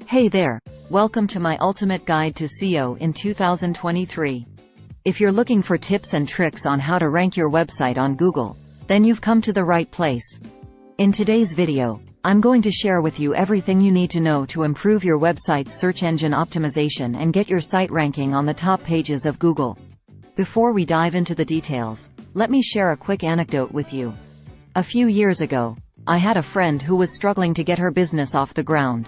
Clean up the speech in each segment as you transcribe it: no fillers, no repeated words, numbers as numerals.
Hey there! Welcome to my ultimate guide to SEO in 2023. If you're looking for tips and tricks on how to rank your website on Google, then you've come to the right place. In today's video, I'm going to share with you everything you need to know to improve your website's search engine optimization and get your site ranking on the top pages of Google. Before we dive into the details, let me share a quick anecdote with you. A few years ago, I had a friend who was struggling to get her business off the ground.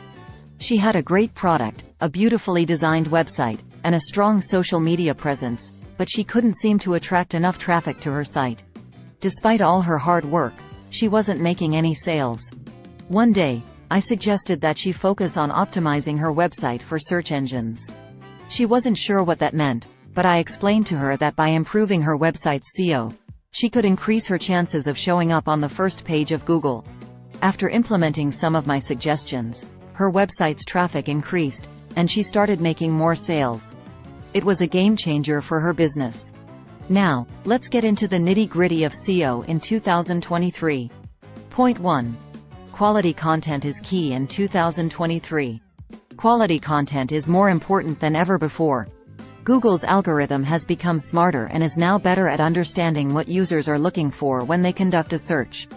She had a great product, a beautifully designed website, and a strong social media presence, but she couldn't seem to attract enough traffic to her site. Despite all her hard work, she wasn't making any sales. One day, I suggested that she focus on optimizing her website for search engines. She wasn't sure what that meant, but I explained to her that by improving her website's SEO, she could increase her chances of showing up on the first page of Google. After implementing some of my suggestions, her website's traffic increased, and she started making more sales. It was a game changer for her business. Now, let's get into the nitty-gritty of SEO in 2023. Point 1. Quality content is key in 2023. Quality content is more important than ever before. Google's algorithm has become smarter and is now better at understanding what users are looking for when they conduct a search.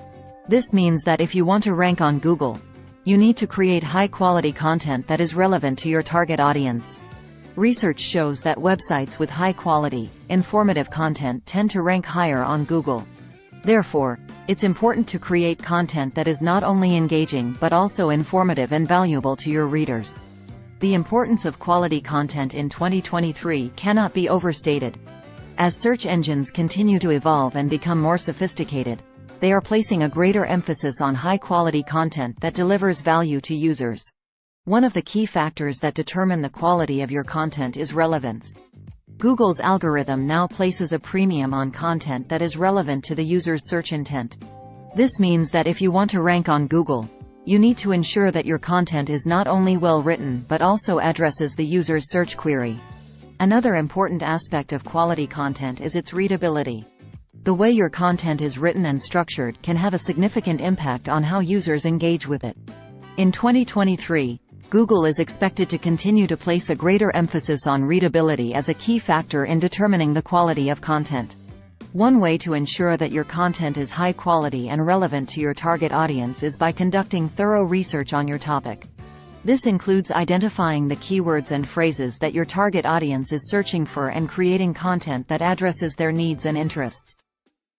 This means that if you want to rank on Google, you need to create high-quality content that is relevant to your target audience. Research shows that websites with high-quality, informative content tend to rank higher on Google. Therefore, it's important to create content that is not only engaging but also informative and valuable to your readers. The importance of quality content in 2023 cannot be overstated. As search engines continue to evolve and become more sophisticated, they are placing a greater emphasis on high-quality content that delivers value to users. One of the key factors that determine the quality of your content is relevance. Google's algorithm now places a premium on content that is relevant to the user's search intent. This means that if you want to rank on Google, you need to ensure that your content is not only well-written but also addresses the user's search query. Another important aspect of quality content is its readability. The way your content is written and structured can have a significant impact on how users engage with it. In 2023, Google is expected to continue to place a greater emphasis on readability as a key factor in determining the quality of content. One way to ensure that your content is high quality and relevant to your target audience is by conducting thorough research on your topic. This includes identifying the keywords and phrases that your target audience is searching for and creating content that addresses their needs and interests.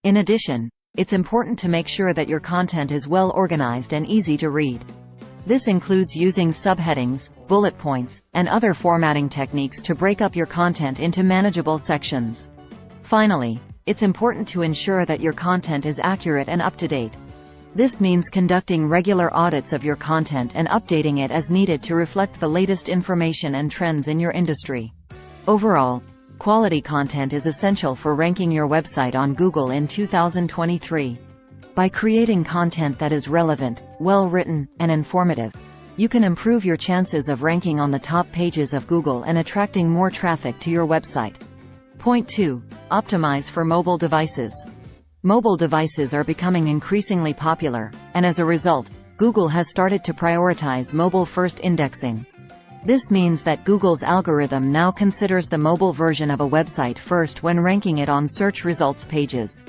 In addition, it's important to make sure that your content is well organized and easy to read. This includes using subheadings, bullet points, and other formatting techniques to break up your content into manageable sections. Finally, it's important to ensure that your content is accurate and up-to-date. This means conducting regular audits of your content and updating it as needed to reflect the latest information and trends in your industry. Overall, quality content is essential for ranking your website on Google in 2023. By creating content that is relevant, well-written, and informative, you can improve your chances of ranking on the top pages of Google and attracting more traffic to your website. Point 2. Optimize for mobile devices. Mobile devices are becoming increasingly popular, and as a result, Google has started to prioritize mobile-first indexing. This means that Google's algorithm now considers the mobile version of a website first when ranking it on search results pages.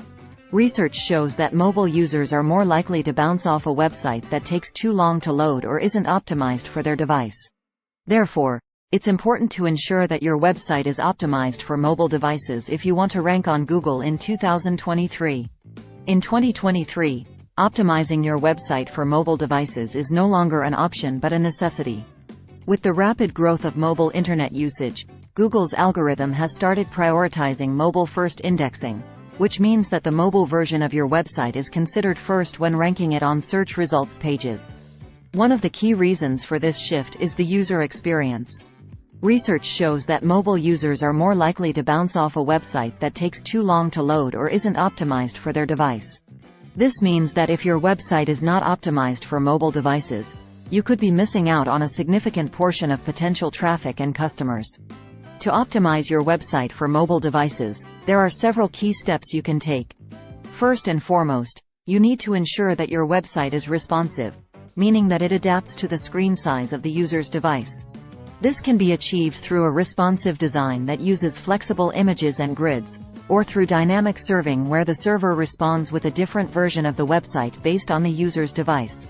Research shows that mobile users are more likely to bounce off a website that takes too long to load or isn't optimized for their device. Therefore, it's important to ensure that your website is optimized for mobile devices if you want to rank on Google in 2023. In 2023, optimizing your website for mobile devices is no longer an option but a necessity. With the rapid growth of mobile internet usage, Google's algorithm has started prioritizing mobile-first indexing, which means that the mobile version of your website is considered first when ranking it on search results pages. One of the key reasons for this shift is the user experience. Research shows that mobile users are more likely to bounce off a website that takes too long to load or isn't optimized for their device. This means that if your website is not optimized for mobile devices, you could be missing out on a significant portion of potential traffic and customers. To optimize your website for mobile devices, there are several key steps you can take. First and foremost, you need to ensure that your website is responsive. meaning that it adapts to the screen size of the user's device. This can be achieved through a responsive design that uses flexible images and grids, or through dynamic serving where the server responds with a different version of the website based on the user's device.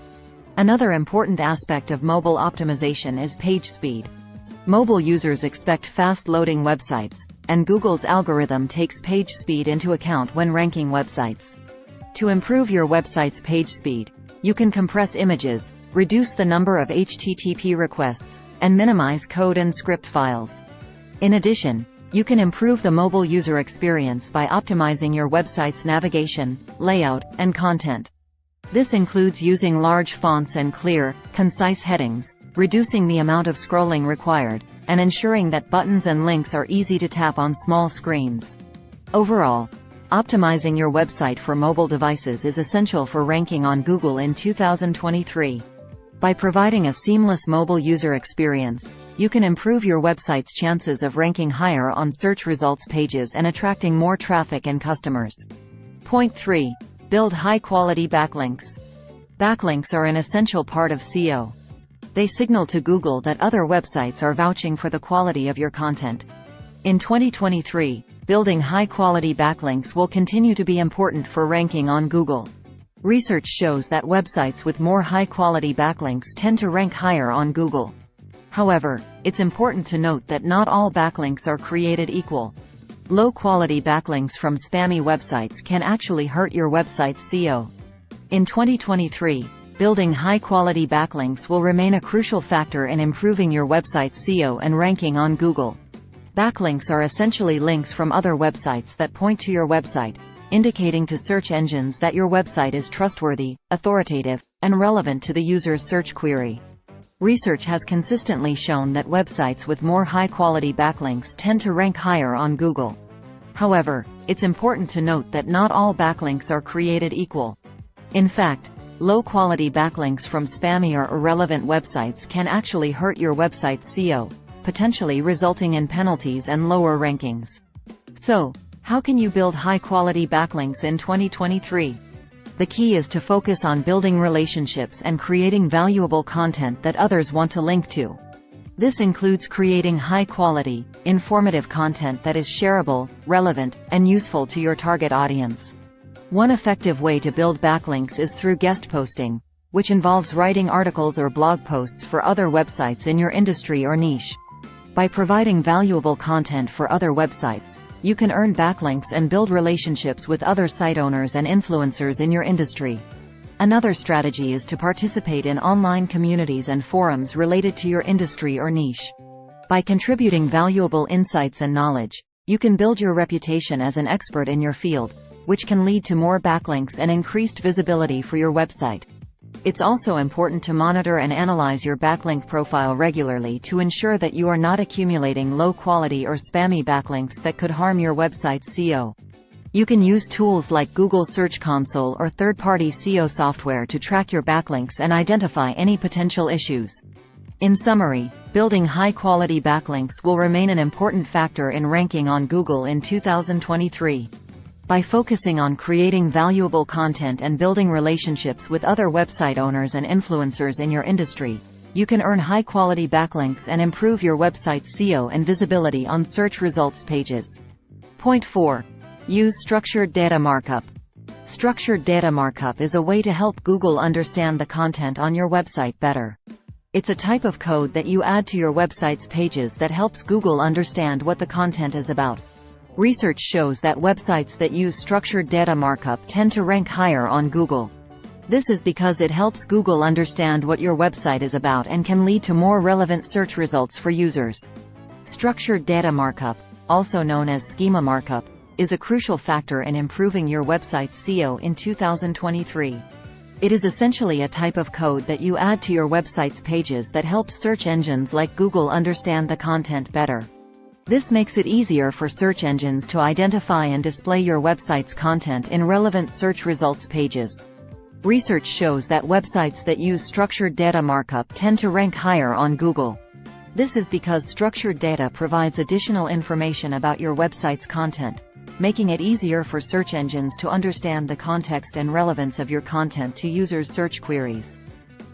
Another important aspect of mobile optimization is page speed. Mobile users expect fast-loading websites, and Google's algorithm takes page speed into account when ranking websites. To improve your website's page speed, you can compress images, reduce the number of HTTP requests, and minimize code and script files. In addition, you can improve the mobile user experience by optimizing your website's navigation, layout, and content. This includes using large fonts and clear, concise headings, reducing the amount of scrolling required, and ensuring that buttons and links are easy to tap on small screens. Overall, optimizing your website for mobile devices is essential for ranking on Google in 2023. By providing a seamless mobile user experience, you can improve your website's chances of ranking higher on search results pages and attracting more traffic and customers. Point 3. Build high-quality backlinks. Backlinks are an essential part of SEO. They signal to Google that other websites are vouching for the quality of your content. In 2023, building high-quality backlinks will continue to be important for ranking on Google. Research shows that websites with more high-quality backlinks tend to rank higher on Google. However, it's important to note that not all backlinks are created equal. Low-quality backlinks from spammy websites can actually hurt your website's SEO. In 2023, building high-quality backlinks will remain a crucial factor in improving your website's SEO and ranking on Google. Backlinks are essentially links from other websites that point to your website, indicating to search engines that your website is trustworthy, authoritative, and relevant to the user's search query. Research has consistently shown that websites with more high-quality backlinks tend to rank higher on Google. However, it's important to note that not all backlinks are created equal. In fact, low-quality backlinks from spammy or irrelevant websites can actually hurt your website's SEO, potentially resulting in penalties and lower rankings. So, how can you build high-quality backlinks in 2023? The key is to focus on building relationships and creating valuable content that others want to link to. This includes creating high-quality, informative content that is shareable, relevant, and useful to your target audience. One effective way to build backlinks is through guest posting, which involves writing articles or blog posts for other websites in your industry or niche. By providing valuable content for other websites, you can earn backlinks and build relationships with other site owners and influencers in your industry. Another strategy is to participate in online communities and forums related to your industry or niche. By contributing valuable insights and knowledge, you can build your reputation as an expert in your field, which can lead to more backlinks and increased visibility for your website. It's also important to monitor and analyze your backlink profile regularly to ensure that you are not accumulating low-quality or spammy backlinks that could harm your website's SEO. You can use tools like Google Search Console or third-party SEO software to track your backlinks and identify any potential issues. In summary, building high-quality backlinks will remain an important factor in ranking on Google in 2023. By focusing on creating valuable content and building relationships with other website owners and influencers in your industry, you can earn high-quality backlinks and improve your website's SEO and visibility on search results pages. Point 4. Use structured data markup. Structured data markup is a way to help Google understand the content on your website better. It's a type of code that you add to your website's pages that helps Google understand what the content is about. Research shows that websites that use structured data markup tend to rank higher on Google. This is because it helps Google understand what your website is about and can lead to more relevant search results for users. Structured data markup, also known as schema markup, is a crucial factor in improving your website's SEO in 2023. It is essentially a type of code that you add to your website's pages that helps search engines like Google understand the content better. This makes it easier for search engines to identify and display your website's content in relevant search results pages. Research shows that websites that use structured data markup tend to rank higher on Google. This is because structured data provides additional information about your website's content, making it easier for search engines to understand the context and relevance of your content to users' search queries.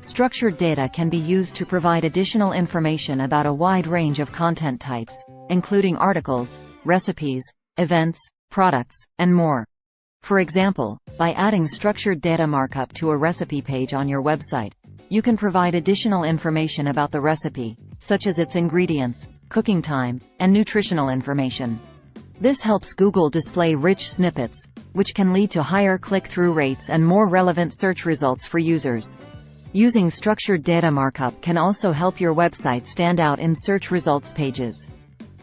Structured data can be used to provide additional information about a wide range of content types, including articles, recipes, events, products, and more. For example, by adding structured data markup to a recipe page on your website, you can provide additional information about the recipe, such as its ingredients, cooking time, and nutritional information. This helps Google display rich snippets, which can lead to higher click-through rates and more relevant search results for users. Using structured data markup can also help your website stand out in search results pages.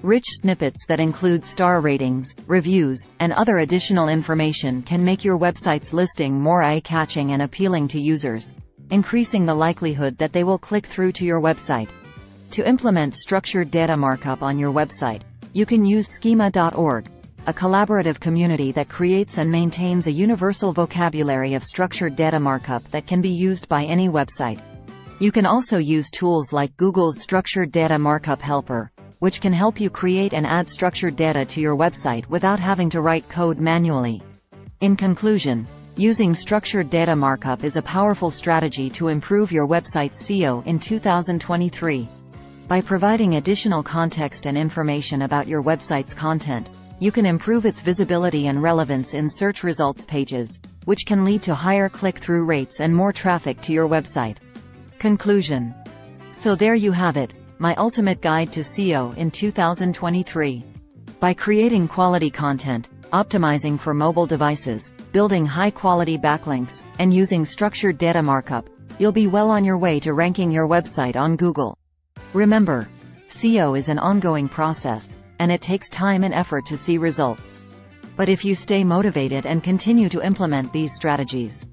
Rich snippets that include star ratings, reviews, and other additional information can make your website's listing more eye-catching and appealing to users, increasing the likelihood that they will click through to your website. To implement structured data markup on your website, you can use schema.org, a collaborative community that creates and maintains a universal vocabulary of structured data markup that can be used by any website. You can also use tools like Google's Structured Data Markup Helper, which can help you create and add structured data to your website without having to write code manually. In conclusion, using structured data markup is a powerful strategy to improve your website's SEO in 2023. By providing additional context and information about your website's content, you can improve its visibility and relevance in search results pages, which can lead to higher click-through rates and more traffic to your website. Conclusion. So there you have it, my ultimate guide to SEO in 2023. By creating quality content, optimizing for mobile devices, building high-quality backlinks, and using structured data markup, you'll be well on your way to ranking your website on Google. Remember, SEO is an ongoing process, and it takes time and effort to see results. But if you stay motivated and continue to implement these strategies,